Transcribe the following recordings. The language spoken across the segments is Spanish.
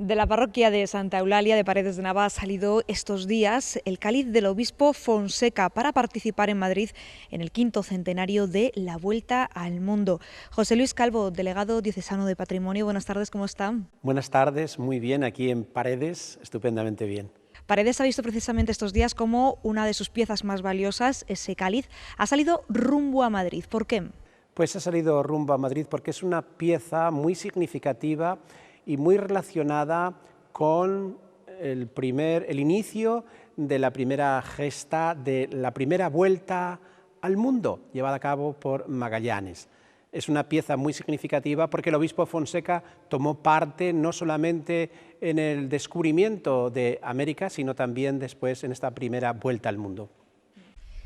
De la parroquia de Santa Eulalia de Paredes de Nava ha salido estos días el cáliz del obispo Fonseca para participar en Madrid en el 5º centenario de la Vuelta al Mundo. José Luis Calvo, delegado diocesano de Patrimonio, buenas tardes, ¿cómo está? Buenas tardes, muy bien, aquí en Paredes, estupendamente bien. Paredes ha visto precisamente estos días como una de sus piezas más valiosas, ese cáliz, ha salido rumbo a Madrid. ¿Por qué? Pues ha salido rumbo a Madrid porque es una pieza muy significativa y muy relacionada con el inicio de la primera gesta de la primera vuelta al mundo, llevada a cabo por Magallanes. Es una pieza muy significativa porque el obispo Fonseca tomó parte no solamente en el descubrimiento de América, sino también después en esta primera vuelta al mundo.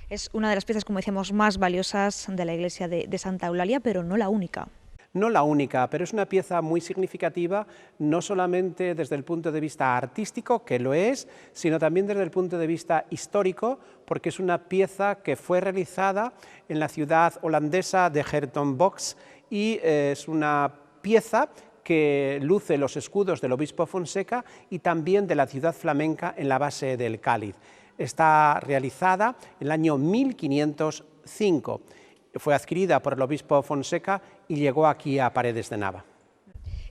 Es una de las piezas, como decíamos, más valiosas de la iglesia de Santa Eulalia, pero no la única. No la única, pero es una pieza muy significativa, no solamente desde el punto de vista artístico, que lo es, sino también desde el punto de vista histórico, porque es una pieza que fue realizada en la ciudad holandesa de Hertogenbosch y es una pieza que luce los escudos del obispo Fonseca y también de la ciudad flamenca en la base del cáliz. Está realizada en el año 1505. Fue adquirida por el obispo Fonseca y llegó aquí a Paredes de Nava.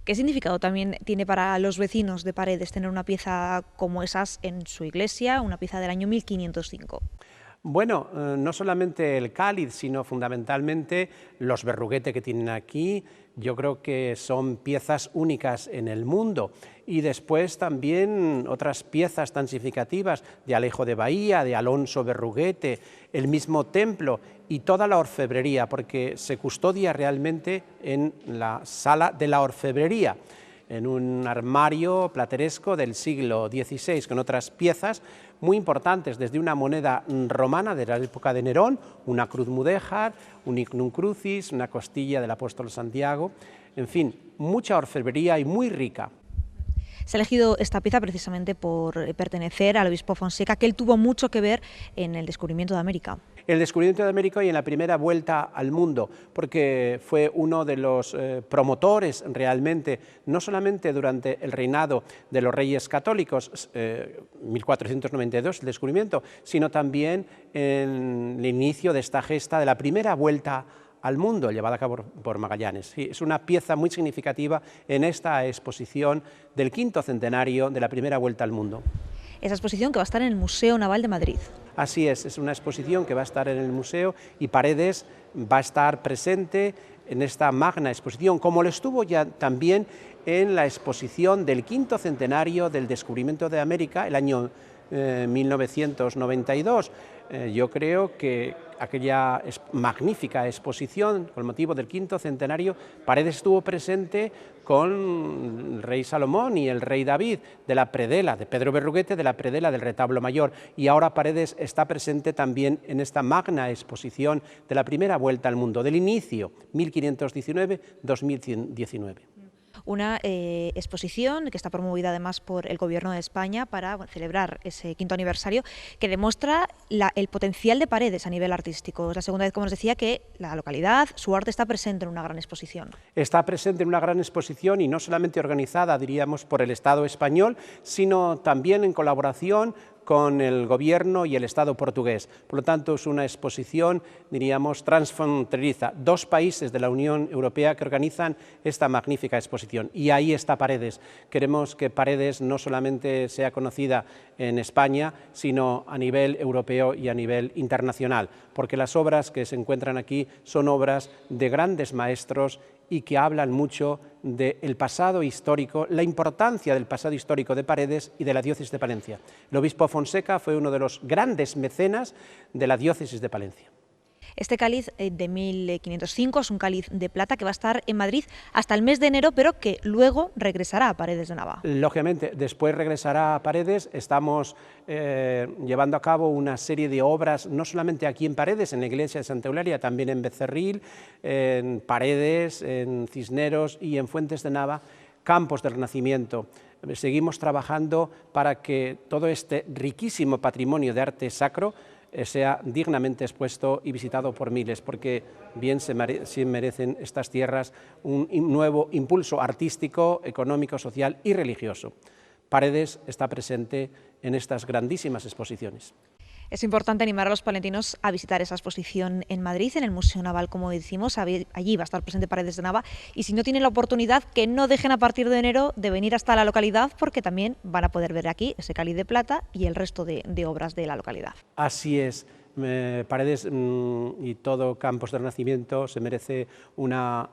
¿Qué significado también tiene para los vecinos de Paredes tener una pieza como esas en su iglesia, una pieza del año 1505? Bueno, no solamente el cáliz, sino fundamentalmente los verruguete que tienen aquí. Yo creo que son piezas únicas en el mundo. Y después también otras piezas tan significativas de Alejo de Bahía, de Alonso Berruguete, el mismo templo y toda la orfebrería, porque se custodia realmente en la sala de la orfebrería, en un armario plateresco del siglo XVI, con otras piezas muy importantes, desde una moneda romana de la época de Nerón, una cruz mudéjar, un ignum crucis, una costilla del apóstol Santiago, en fin, mucha orfebrería y muy rica. Se ha elegido esta pieza precisamente por pertenecer al obispo Fonseca, que él tuvo mucho que ver en el descubrimiento de América. El descubrimiento de América y en la primera vuelta al mundo, porque fue uno de los promotores realmente, no solamente durante el reinado de los reyes católicos, 1492 el descubrimiento, sino también en el inicio de esta gesta de la primera vuelta al mundo, llevada a cabo por Magallanes. Sí, es una pieza muy significativa en esta exposición del 5º centenario de la primera vuelta al mundo. Esa exposición que va a estar en el Museo Naval de Madrid. Así es una exposición que va a estar en el museo y Paredes va a estar presente en esta magna exposición, como lo estuvo ya también en la exposición del 5º centenario del descubrimiento de América, el año 1992. Yo creo que aquella magnífica exposición con motivo del 5º centenario, Paredes estuvo presente con el rey Salomón y el rey David de la predela, de Pedro Berruguete, de la predela del retablo mayor, y ahora Paredes está presente también en esta magna exposición de la primera vuelta al mundo, del inicio, 1519-2019. Una exposición que está promovida además por el Gobierno de España para celebrar ese 5º aniversario, que demuestra el potencial de Paredes a nivel artístico. Es la segunda vez, como os decía, que la localidad, su arte está presente en una gran exposición. Está presente en una gran exposición y no solamente organizada, diríamos, por el Estado español, sino también en colaboración con el Gobierno y el Estado portugués. Por lo tanto, es una exposición, diríamos, transfronteriza. 2 países de la Unión Europea que organizan esta magnífica exposición. Y ahí está Paredes. Queremos que Paredes no solamente sea conocida en España, sino a nivel europeo y a nivel internacional, porque las obras que se encuentran aquí son obras de grandes maestros y que hablan mucho del pasado histórico, la importancia del pasado histórico de Paredes y de la diócesis de Palencia. El obispo Fonseca fue uno de los grandes mecenas de la diócesis de Palencia. Este cáliz de 1505 es un cáliz de plata que va a estar en Madrid hasta el mes de enero, pero que luego regresará a Paredes de Nava. Lógicamente, después regresará a Paredes. Estamos llevando a cabo una serie de obras, no solamente aquí en Paredes, en la iglesia de Santa Eulalia, también en Becerril, en Paredes, en Cisneros y en Fuentes de Nava, campos del Renacimiento. Seguimos trabajando para que todo este riquísimo patrimonio de arte sacro sea dignamente expuesto y visitado por miles, porque bien se merecen estas tierras un nuevo impulso artístico, económico, social y religioso. Paredes está presente en estas grandísimas exposiciones. Es importante animar a los palentinos a visitar esa exposición en Madrid, en el Museo Naval, como decimos. Allí va a estar presente Paredes de Nava, y si no tienen la oportunidad, que no dejen a partir de enero de venir hasta la localidad, porque también van a poder ver aquí ese cáliz de plata y el resto de obras de la localidad. Así es. Paredes y todo Campos del Renacimiento se merece una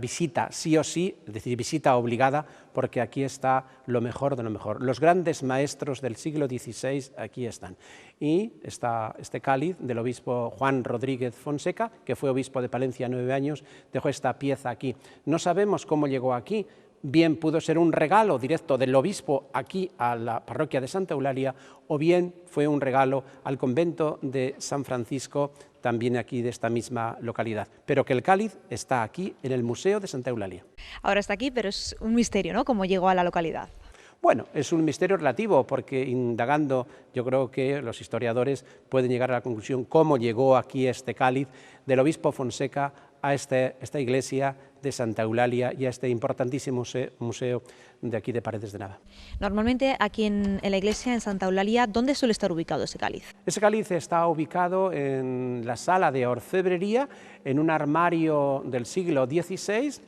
visita sí o sí, es decir, visita obligada, porque aquí está lo mejor de lo mejor. Los grandes maestros del siglo XVI aquí están. Y está este cáliz del obispo Juan Rodríguez Fonseca, que fue obispo de Palencia 9 años, dejó esta pieza aquí. No sabemos cómo llegó aquí. Bien pudo ser un regalo directo del obispo aquí a la parroquia de Santa Eulalia, o bien fue un regalo al convento de San Francisco, también aquí de esta misma localidad. Pero que el cáliz está aquí en el Museo de Santa Eulalia. Ahora está aquí, pero es un misterio, ¿no?, cómo llegó a la localidad. Bueno, es un misterio relativo, porque indagando yo creo que los historiadores pueden llegar a la conclusión cómo llegó aquí este cáliz del obispo Fonseca a esta iglesia de Santa Eulalia y a este importantísimo museo de aquí de Paredes de Nava. Normalmente aquí en la iglesia, en Santa Eulalia, ¿dónde suele estar ubicado ese cáliz? Ese cáliz está ubicado en la sala de orfebrería, en un armario del siglo XVI,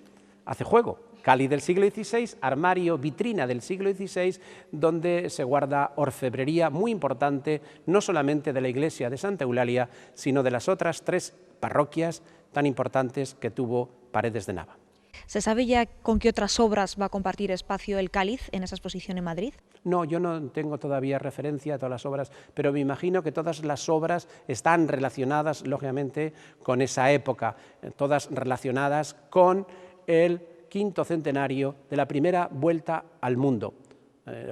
hace juego. Cáliz del siglo XVI, armario, vitrina del siglo XVI, donde se guarda orfebrería muy importante, no solamente de la iglesia de Santa Eulalia, sino de las otras 3 parroquias tan importantes que tuvo Paredes de Nava. ¿Se sabe ya con qué otras obras va a compartir espacio el cáliz en esa exposición en Madrid? No, yo no tengo todavía referencia a todas las obras, pero me imagino que todas las obras están relacionadas, lógicamente, con esa época, todas relacionadas con el 5º centenario de la primera vuelta al mundo.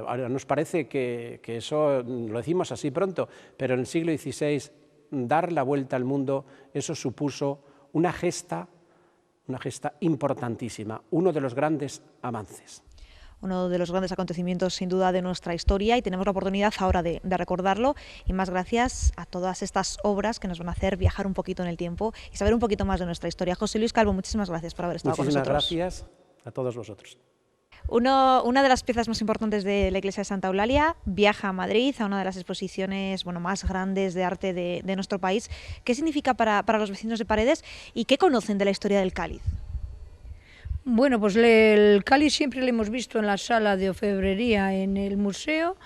Ahora nos parece que eso lo decimos así pronto, pero en el siglo XVI dar la vuelta al mundo, eso supuso una gesta importantísima, uno de los grandes avances. Uno de los grandes acontecimientos sin duda de nuestra historia, y tenemos la oportunidad ahora de recordarlo, y más gracias a todas estas obras que nos van a hacer viajar un poquito en el tiempo y saber un poquito más de nuestra historia. José Luis Calvo, muchísimas gracias por haber estado con nosotros. Muchísimas gracias a todos vosotros. Una de las piezas más importantes de la iglesia de Santa Eulalia viaja a Madrid, a una de las exposiciones más grandes de arte de nuestro país. ¿Qué significa para los vecinos de Paredes y qué conocen de la historia del cáliz? Bueno, pues el cáliz siempre lo hemos visto en la sala de orfebrería en el museo,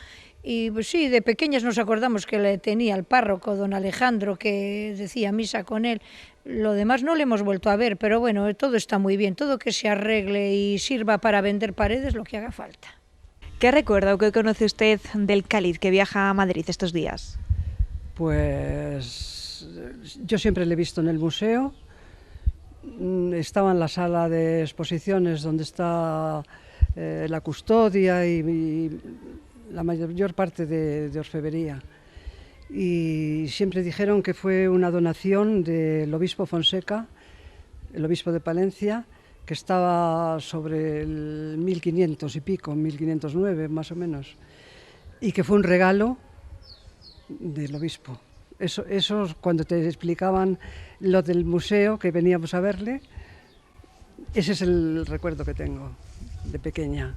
y pues sí, de pequeñas nos acordamos que le tenía el párroco, don Alejandro, que decía misa con él. Lo demás no le hemos vuelto a ver, pero bueno, todo está muy bien, todo que se arregle y sirva para vender Paredes, lo que haga falta. ¿Qué recuerda o qué conoce usted del cáliz que viaja a Madrid estos días? Pues yo siempre le he visto en el museo. Estaba en la sala de exposiciones donde está la custodia y la mayor parte de orfebrería. Y siempre dijeron que fue una donación del obispo Fonseca, el obispo de Palencia, que estaba sobre el 1500 y pico, 1509 más o menos, y que fue un regalo del obispo. Eso cuando te explicaban lo del museo, que veníamos a verle, ese es el recuerdo que tengo de pequeña.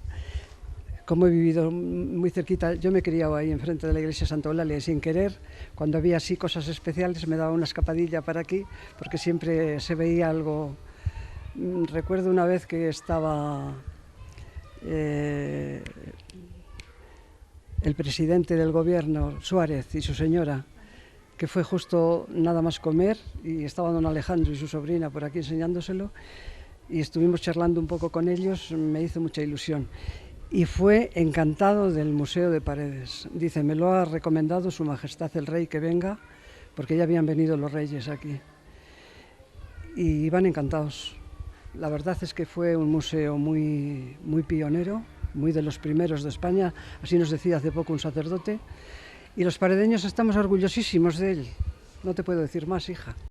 Como he vivido muy cerquita, yo me he criado ahí enfrente de la iglesia de Santa Eulalia, y sin querer, cuando había así cosas especiales, me daba una escapadilla para aquí, porque siempre se veía algo. Recuerdo una vez que estaba el presidente del gobierno, Suárez, y su señora, que fue justo nada más comer, y estaba don Alejandro y su sobrina por aquí enseñándoselo, y estuvimos charlando un poco con ellos, me hizo mucha ilusión. Y fue encantado del Museo de Paredes. Dice, me lo ha recomendado Su Majestad el Rey que venga, porque ya habían venido los reyes aquí. Y iban encantados. La verdad es que fue un museo muy pionero, muy de los primeros de España, así nos decía hace poco un sacerdote. Y los paredeños estamos orgullosísimos de él. No te puedo decir más, hija.